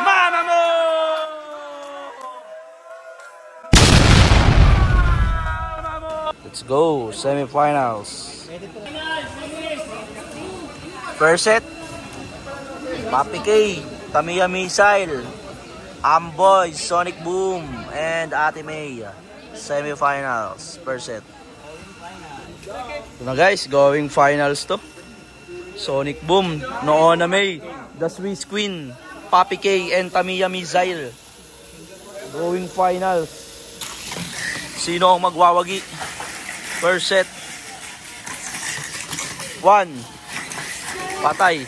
Mama mo! Let's go, semifinals. First set, Papi K, Tamiya Missile, Amboy, Sonic Boom, and Ate May. Semifinals, first set. Ito na guys, going finals to. Sonic Boom, Noona May, The Swiss Queen, Papi K, and Tamiya Missile. Going finals. Sino ang magwawagi? First set. 1. Patay.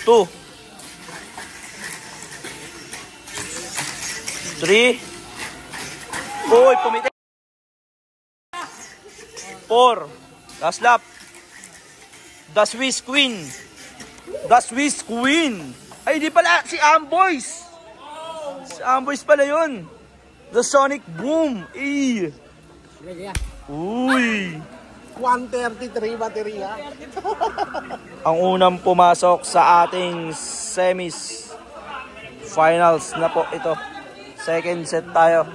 2. 3. Uy, pumiti. 4. Last lap. The Swiss Queen. The Swiss Queen. Ay, di pala. Si Amboys. Si Amboys pala yun. The Sonic Boom. Eh. Uy. 133 baterya. Ang unang pumasok sa ating semis. Finals na po ito. Second set tayo.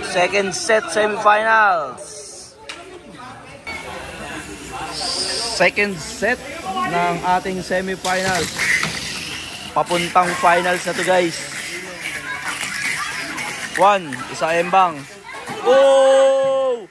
Second set semifinals. Second set ng ating semifinals. Papuntang finals na to guys. 1, isa embang. Oh!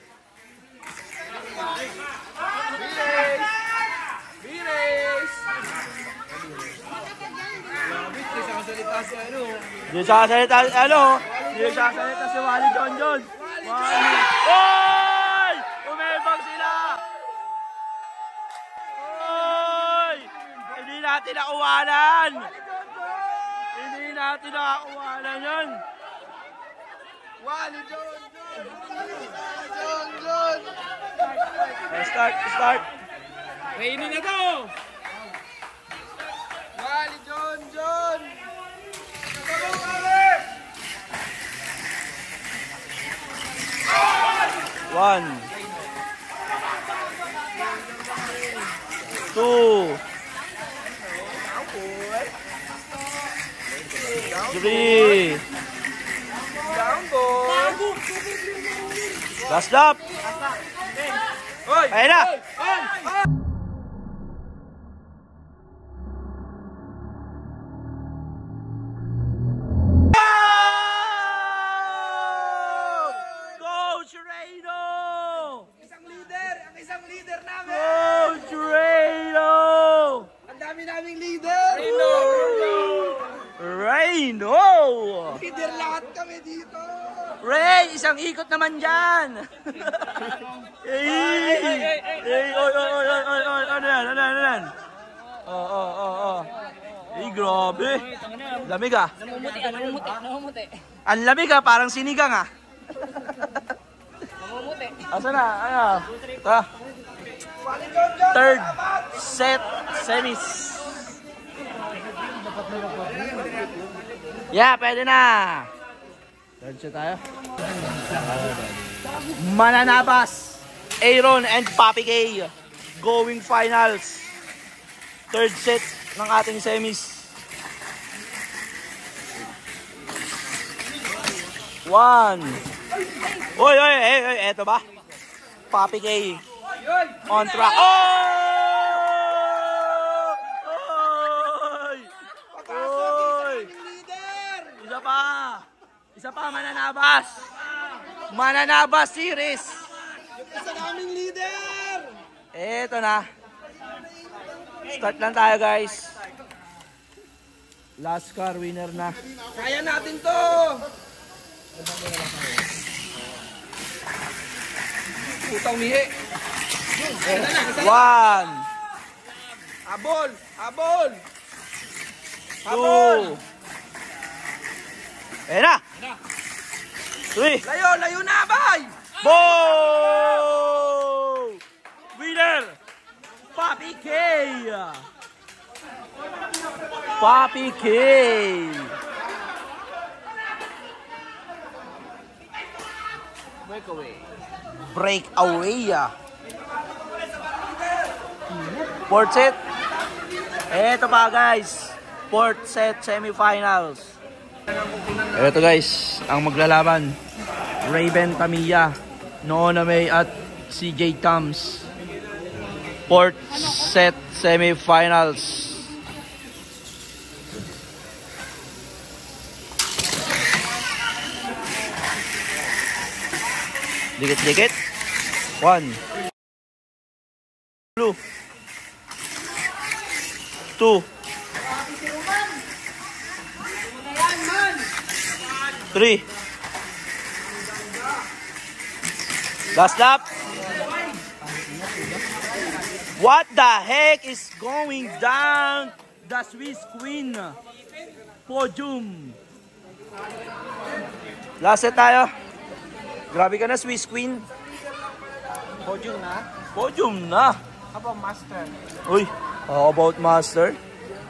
Di sasalita si ano? Di sasalita si Wally John John. Wally. Oy! Umembang sila! Oy! Hindi natin nakuwanan! Hindi natin nakuwanan yun! Wally John John. Start. Rainy na to. Wally John John. 1, 2, 3. Last lap. Ayan na. Coach Reyno. Ang isang leader namin. Coach Reyno. Ang dami naming leader. Reyno. Leader lahat kami dito. Ray, isang ikot naman dyan. Ano yan? Oh. Grabe. Lamig ah. Namumuti. Ang lamig ah, parang sinigang ah. Namumuti. Asa na? Ano? Third set semis. Yeah, pwede na. Third set tayo. Mananabas, Aaron and Papi K going finals. Third set ng ating semis. 1. Oy, eto ba? Papi K on track. Oy! Isa pa, Mananabas. Mananabas series. Isa naming leader. Eto na. Start lang tayo guys. Last car winner na. Kaya natin to. Putang mihi. 1, Abol. 2. Ayan na. 3. Layo na, bay. Boom! Winner! Papi K! Papi K! Breakaway. breakaway. Fourth set. Eto pa guys. Fourth set semifinals. Eto guys, ang maglalaban. Raven Tamiya, Noona May at CJ Tams. Fourth set semifinals. Dikit-dikit. 1 2 3. Last lap. What the heck is going down the Swiss Queen podium? Last set tayo. Grabe ka na, Swiss Queen. Podium na. Podium na. How about master? Uy, how about master?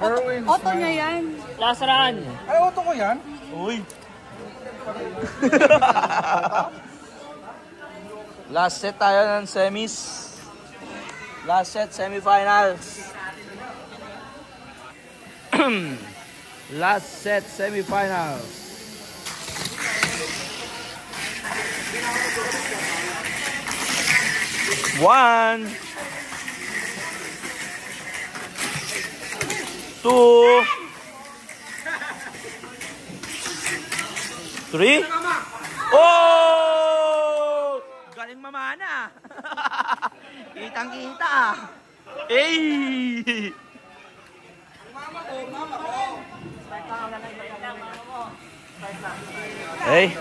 Erwin. Auto niya yan. Last run. Ay, auto ko yan? Uy. Last set tayo ng semis. Last set, semifinals. Last set, semifinals. One, 2, 3. Oh! Galing mamana. Kitang-kita. Hey! Hey.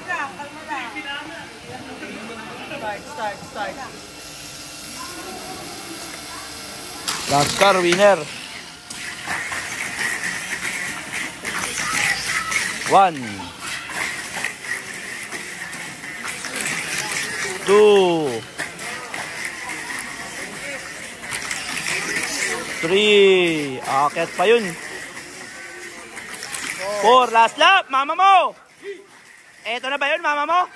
Start. Last car winner. 1, 2, 3. Akit pa yun. 4. Last lap. Mama mo. Eto na ba yun, mama mo?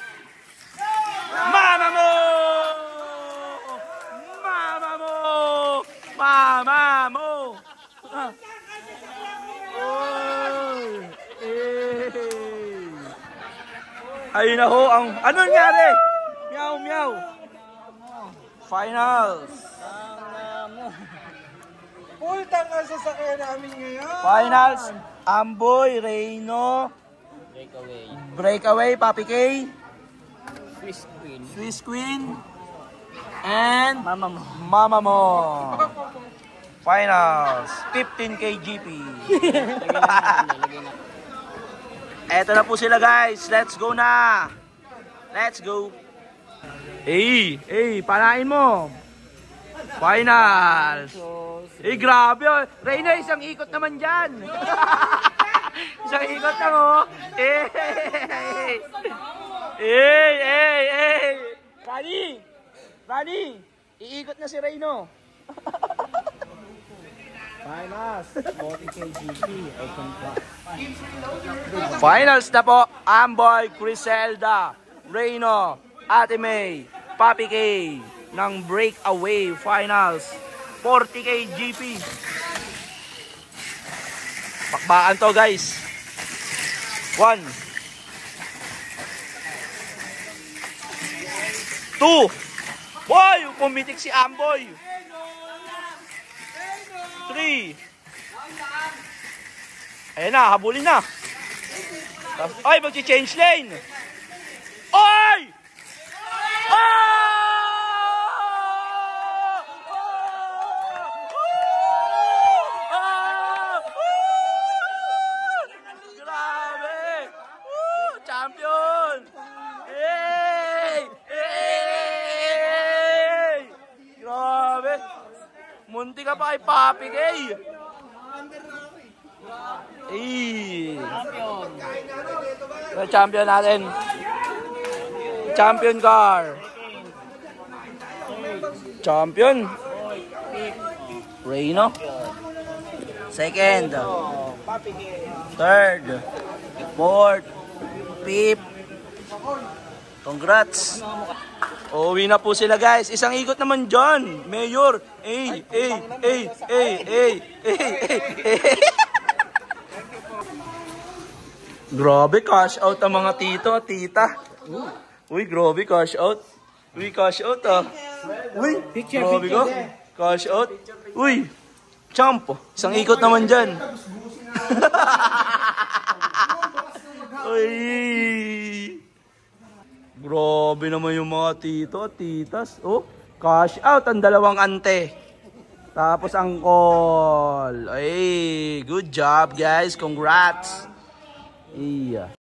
Mama mo! Mama mo! Mama mo! Ah. Oy! Ayun na ho ang... Ano nangyari? Meow, meow. Finals. Full tank ang sasakyan namin ngayon. Finals. Amboy, Reyno. Breakaway, Papi K. Swiss Queen. And Mama mo. Finals. 15 KGP. Eto na po sila guys. Let's go na. Let's go. Hey, panain mo. Finals. Grabe. Reyna, isang ikot naman dyan. Isang ikot lang oh. Rani, iikot na si Reyno. Finals. 40 KGP. Finals na po. Amboy, Criselda, Reyno, Ate May, Papi K ng Breakaway Finals. 40K GP. Bakbakan to guys. 1, 2. Boy, pumitik si Amboy. 3. Ayan na, habulin na. Ay, magsi-change lane. Oy! Grabe! Champion! Grabe! Munti ka pa kay Papi Gay! Champion natin. Champion car. Champion. Reyno. Second. Third. Fourth. Fifth. Congrats. Uuwi na po sila guys. Isang ikot naman dyan. Mayor. Ay. Grabe, cash out ang mga tito at tita. Uy, grabe, cash out. Uy, cash out ah. Uy, grabe ko. Cash out. Uy, champ. Isang ikot naman dyan. Uy. Grabe naman yung mga tito at titas. Oh, cash out ang dalawang ante. Tapos ang call. Ay, good job guys. Congrats. Iya.